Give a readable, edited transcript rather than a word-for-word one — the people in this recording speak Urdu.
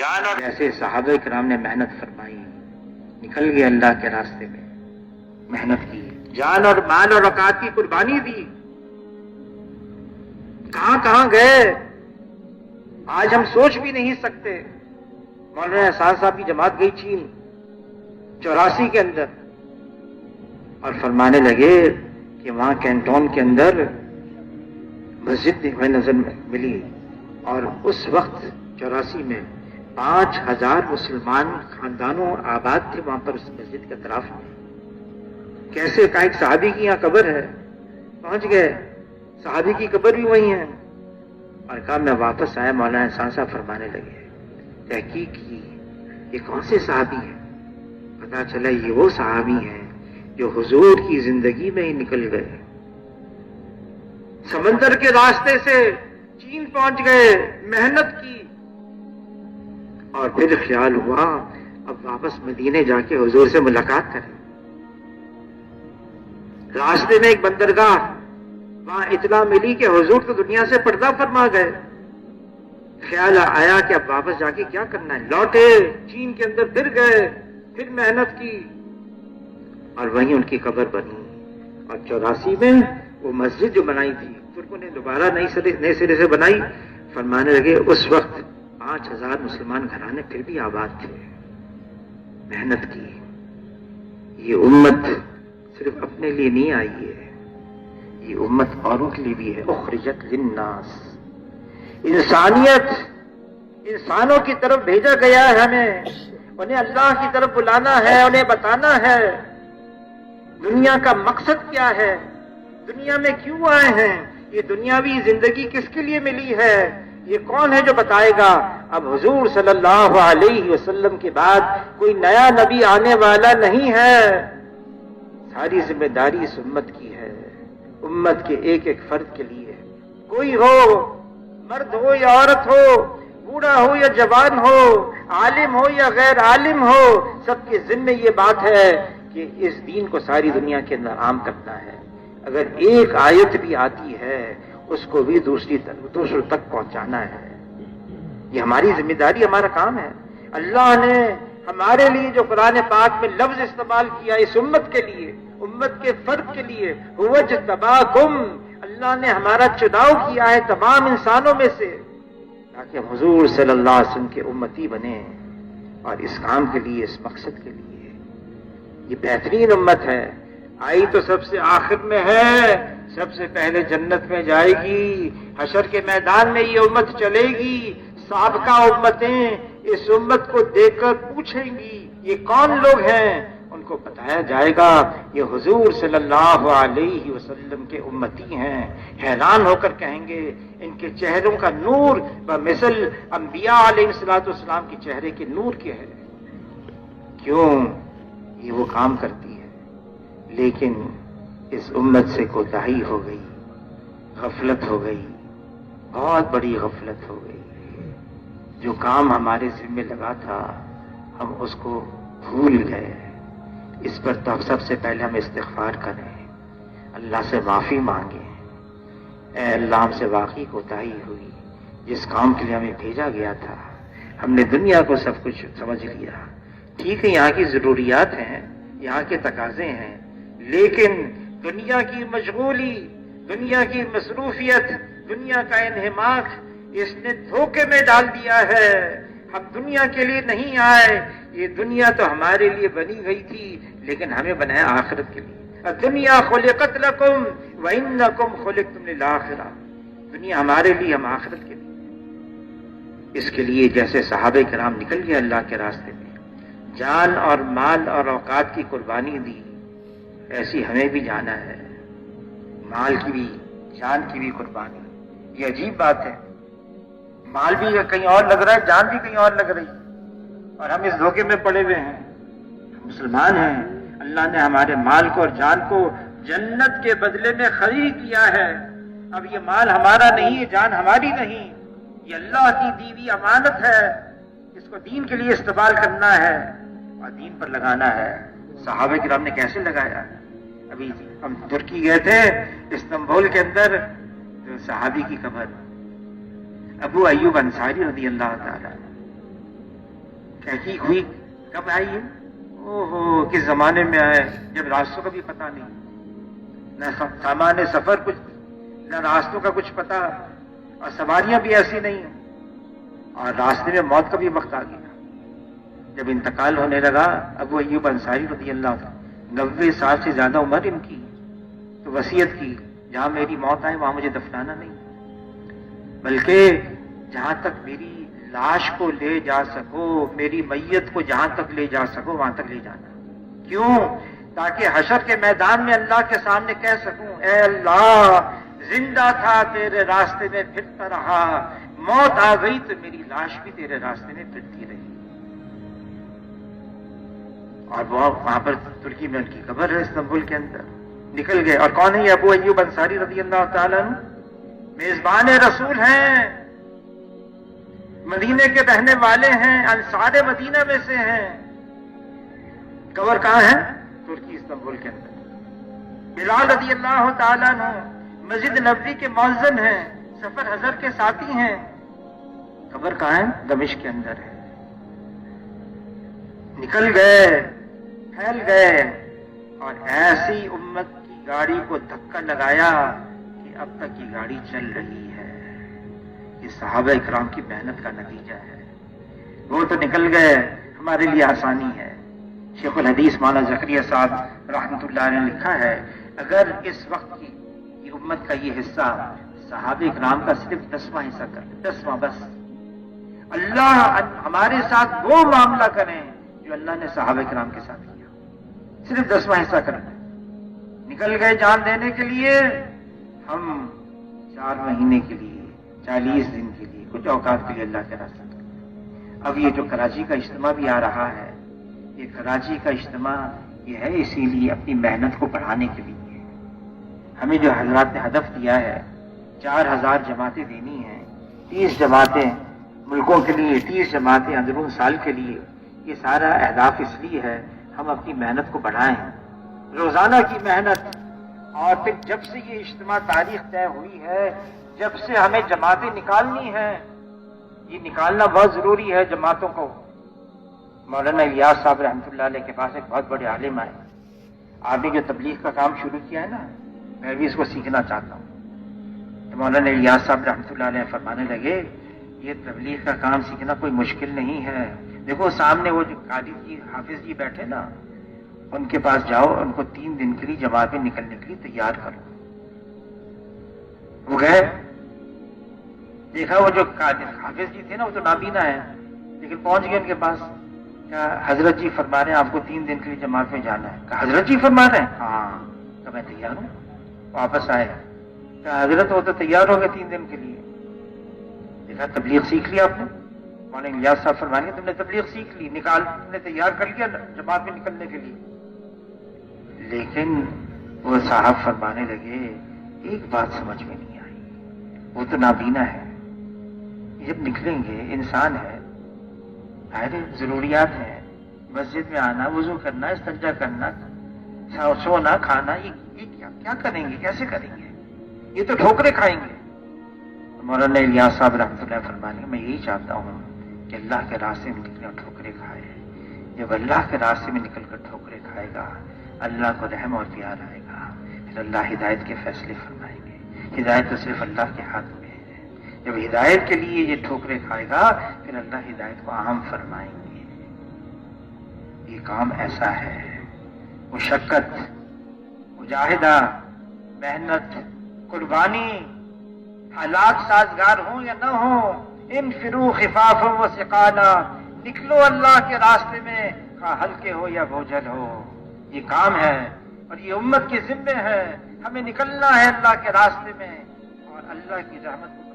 جان اور جیسے صحابہ کرام نے محنت فرمائی، نکل گئے اللہ کے راستے میں، محنت کی، جان اور مال اور اوقات کی قربانی دی، کہاں کہاں گئے آج ہم سوچ بھی نہیں سکتے۔ مولانا احسان صاحب کی جماعت گئی چین 84 کے اندر، اور فرمانے لگے کہ وہاں کینٹون کے اندر مسجد ہمیں نظر ملی، اور اس وقت 84 میں 5000 مسلمان خاندانوں آباد تھے وہاں پر اس مسجد کے اطراف میں۔ کیسے؟ کہا ایک صحابی کی یہاں قبر ہے، پہنچ گئے، صحابی کی قبر بھی وہی ہے، اور کہا میں واپس آیا۔ مولانا احسان صاحب فرمانے لگے تحقیق کی یہ کون سے صحابی ہیں؟ پتا چلا یہ وہ صحابی ہیں جو حضور کی زندگی میں ہی نکل گئے، سمندر کے راستے سے چین پہنچ گئے، محنت کی، اور پھر خیال ہوا اب واپس مدینے جا کے حضور سے ملاقات کریں۔ راستے میں ایک بندرگاہ، وہاں اطلاع ملی کہ حضور تو دنیا سے پردہ فرما گئے۔ خیال آیا کہ اب واپس جا کے کیا کرنا ہے، لوٹے چین کے اندر، پھر گئے، پھر محنت کی، اور وہیں ان کی قبر بنی۔ اور 84 میں وہ مسجد جو بنائی تھی ترکوں نے دوبارہ نئے سرے سے بنائی۔ فرمانے لگے اس وقت 5000 مسلمان گھرانے پھر بھی آباد تھے، محنت کی۔ یہ امت صرف اپنے لیے نہیں آئی ہے، یہ امت اوروں کے لیے بھی ہے۔ اخرجت للناس، انسانیت، انسانوں کی طرف بھیجا گیا ہے ہمیں، انہیں اللہ کی طرف بلانا ہے، انہیں بتانا ہے دنیا کا مقصد کیا ہے، دنیا میں کیوں آئے ہیں، یہ دنیاوی زندگی کس کے لیے ملی ہے، یہ کون ہے جو بتائے گا۔ اب حضور صلی اللہ علیہ وسلم کے بعد کوئی نیا نبی آنے والا نہیں ہے، ساری ذمہ داری اس امت کی ہے، امت کے ایک ایک فرد کے لیے، کوئی ہو، مرد ہو یا عورت ہو، بوڑھا ہو یا جوان ہو، عالم ہو یا غیر عالم ہو، سب کے ذمہ یہ بات ہے کہ اس دین کو ساری دنیا کے اندر عام کرنا ہے۔ اگر ایک آیت بھی آتی ہے اس کو بھی دوسروں تک پہنچانا ہے، یہ ہماری ذمہ داری، ہمارا کام ہے۔ اللہ نے ہمارے لیے جو قرآن پاک میں لفظ استعمال کیا اس امت کے لیے، امت کے فرد کے لیے، هو اجتباکم، اللہ نے ہمارا چناؤ کیا ہے تمام انسانوں میں سے تاکہ ہم حضور صلی اللہ علیہ وسلم کے امتی بنیں، اور اس کام کے لیے، اس مقصد کے لیے یہ بہترین امت ہے۔ آئی تو سب سے آخر میں ہے، سب سے پہلے جنت میں جائے گی، حشر کے میدان میں یہ امت چلے گی، سابقہ امتیں اس امت کو دیکھ کر پوچھیں گی یہ کون لوگ ہیں، ان کو بتایا جائے گا یہ حضور صلی اللہ علیہ وسلم کے امتی ہیں۔ حیران ہو کر کہیں گے ان کے چہروں کا نور بمثل انبیاء علیہ السلام کے چہرے کے نور کے ہے۔ کیوں؟ یہ وہ کام کرتی ہے، لیکن اس امت سے کوتاہی ہو گئی، غفلت ہو گئی، بہت بڑی غفلت ہو گئی۔ جو کام ہمارے ذمہ لگا تھا ہم اس کو بھول گئے۔ اس پر تو سب سے پہلے ہم استغفار کریں، اللہ سے معافی مانگیں۔ اے اللہ، ہم سے واقعی کوتاہی ہوئی، جس کام کے لیے ہمیں بھیجا گیا تھا ہم نے دنیا کو سب کچھ سمجھ لیا۔ ٹھیک ہے، یہاں کی ضروریات ہیں، یہاں کے تقاضے ہیں، لیکن دنیا کی مشغولی، دنیا کی مصروفیت، دنیا کا انہماک اس نے دھوکے میں ڈال دیا ہے۔ ہم دنیا کے لیے نہیں آئے، یہ دنیا تو ہمارے لیے بنی گئی تھی لیکن ہمیں بنایا آخرت کے لیے۔ الدنیا خلقت لکم وانکم خلقتم للآخرہ، دنیا ہمارے لیے، ہم آخرت کے لیے۔ اس کے لیے جیسے صحابہ کرام نکل گئے اللہ کے راستے میں، جان اور مال اور اوقات کی قربانی دی، ایسی ہمیں بھی جانا ہے، مال کی بھی، جان کی بھی قربانی۔ یہ عجیب بات ہے، مال بھی کہیں اور لگ رہا ہے، جان بھی کہیں اور لگ رہی ہے، اور ہم اس دھوکے میں پڑے ہوئے ہیں۔ ہم مسلمان ہیں، اللہ نے ہمارے مال کو اور جان کو جنت کے بدلے میں خرید کیا ہے۔ اب یہ مال ہمارا نہیں، یہ جان ہماری نہیں، یہ اللہ کی دی ہوئی امانت ہے، اس کو دین کے لیے استعمال کرنا ہے اور دین پر لگانا ہے۔ صحابہ کرام نے کیسے لگایا؟ ابھی ہم ترکی گئے تھے، استنبول کے اندر صحابی کی قبر ابو ایوب انصاری رضی اللہ تعالی، تحقیق ہوئی کب آئی ہے؟ اوہو کس زمانے میں آئے جب راستوں کا بھی پتہ نہیں، نہ سامان سفر کچھ، نہ راستوں کا کچھ پتہ، اور سواریاں بھی ایسی نہیں ہیں، اور راستے میں موت کا بھی وقت آ گیا۔ جب انتقال ہونے لگا ابو ایوب انصاری رضی اللہ عنہ، 90 سال سے زیادہ عمر ان کی، تو وصیت کی جہاں میری موت آئے وہاں مجھے دفنانا نہیں، بلکہ جہاں تک میری لاش کو لے جا سکو، میری میت کو جہاں تک لے جا سکو وہاں تک لے جانا۔ کیوں؟ تاکہ حشر کے میدان میں اللہ کے سامنے کہہ سکوں اے اللہ زندہ تھا تیرے راستے میں پھرتا رہا، موت آ گئی تو میری لاش بھی تیرے راستے میں پھرتی رہی۔ اور وہ وہاں پر ترکی میں ان کی قبر ہے استنبول کے اندر، نکل گئے۔ اور کون ہے یہ ابو ایوب انصاری رضی اللہ تعالیٰ عنہ؟ میزبان رسول ہیں، مدینے کے رہنے والے ہیں، انصار مدینہ میں سے ہیں۔ قبر کہاں ہے؟ ترکی استنبول کے اندر۔ بلال رضی اللہ تعالیٰ عنہ مسجد نبوی کے مؤذن ہیں، سفر حضر کے ساتھی ہیں۔ قبر کہاں ہے؟ دمشق کے اندر ہے۔ نکل گئے، پھیل گئے، اور ایسی امت کی گاڑی کو دھکا لگایا کہ اب تک یہ گاڑی چل رہی ہے۔ یہ صحابہ اکرام کی محنت کا نتیجہ ہے۔ وہ تو نکل گئے، ہمارے لیے آسانی ہے۔ شیخ الحدیث مولانا زکریا صاحب رحمۃ اللہ علیہ نے لکھا ہے اگر اس وقت کی یہ امت کا یہ حصہ صحابہ اکرام کا صرف 10واں حصہ کر، 10واں بس، اللہ ہمارے ساتھ وہ معاملہ کریں جو اللہ نے صحابہ اکرام کے ساتھ کیا، صرف 10واں حصہ کرنا۔ نکل گئے جان دینے کے لیے، ہم 4 مہینے کے لیے، 40 دن کے لیے، کچھ اوقات کے لیے اللہ کے راستے میں۔ اب یہ جو کراچی کا اجتماع بھی آ رہا ہے، یہ کراچی کا اجتماع یہ ہے اسی لیے اپنی محنت کو بڑھانے کے لیے۔ ہمیں جو حضرات نے ہدف دیا ہے 4000 جماعتیں دینی ہیں، 30 جماعتیں ملکوں کے لیے، 30 جماعتیں اندرون سال کے لیے، یہ سارا اہداف اس لیے ہے ہم اپنی محنت کو بڑھائیں، روزانہ کی محنت۔ اور پھر جب سے یہ اجتماع تاریخ طے ہوئی ہے، جب سے ہمیں جماعتیں نکالنی ہیں، یہ نکالنا بہت ضروری ہے جماعتوں کو۔ مولانا الیاس صاحب رحمۃ اللہ علیہ کے پاس ایک بہت بڑے عالم آئے، آپ نے جو تبلیغ کا کام شروع کیا ہے نا، میں بھی اس کو سیکھنا چاہتا ہوں۔ تو مولانا الیاس صاحب رحمۃ اللہ علیہ فرمانے لگے یہ تبلیغ کا کام سیکھنا کوئی مشکل نہیں ہے، دیکھو سامنے وہ جو قاری جی حافظ جی بیٹھے نا، ان کے پاس جاؤ، ان کو 3 دن کے لیے جماعت میں نکلنے کے لیے تیار کرو۔ وہ گئے، دیکھا وہ جو حافظ جی تھے نا وہ تو نابینا ہے، لیکن پہنچ گئے ان کے پاس، کیا حضرت جی فرما رہے ہیں آپ کو 3 دن کے لیے جماعت میں جانا ہے؟ کہا حضرت جی فرما رہے ہیں؟ ہاں، کہ میں تیار ہوں۔ واپس آئے، کہا حضرت وہ تو تیار ہو گئے 3 دن کے لیے۔ دیکھا تبلیغ سیکھ لیا آپ نے؟ مولانا الیاس صاحب فرمانے تم نے تبلیغ سیکھ لی، نکال تم نے تیار کر لیا جماعت میں نکلنے کے لیے۔ لیکن وہ صاحب فرمانے لگے ایک بات سمجھ میں نہیں آئی، وہ تو نابینا ہے، جب نکلیں گے انسان ہے، ظاہر ضروریات ہیں، مسجد میں آنا، وضو کرنا، استنجا کرنا، سونا، کھانا، یہ کیا کریں گے، کیسے کریں گے؟ یہ تو ٹھوکریں کھائیں گے۔ مولانا الیاس صاحب رحمۃ اللہ فرمانے میں یہی چاہتا ہوں کہ اللہ کے راستے میں نکلے اور ٹھوکریں کھائے۔ جب اللہ کے راستے میں نکل کر ٹھوکریں کھائے گا، اللہ کو رحم اور پیار آئے گا، پھر اللہ ہدایت کے فیصلے فرمائیں گے۔ ہدایت تو صرف اللہ کے ہاتھ میں ہے۔ جب ہدایت کے لیے یہ ٹھوکریں کھائے گا، پھر اللہ ہدایت کو عام فرمائیں گے۔ یہ کام ایسا ہے، مشقت، مجاہدہ، محنت، قربانی، حالات سازگار ہوں یا نہ ہوں، انفروا خفافا وثقالا، نکلو اللہ کے راستے میں، خواہ ہلکے ہو یا بوجھل ہو۔ یہ کام ہے اور یہ امت کے ذمے ہے، ہمیں نکلنا ہے اللہ کے راستے میں اور اللہ کی رحمت کو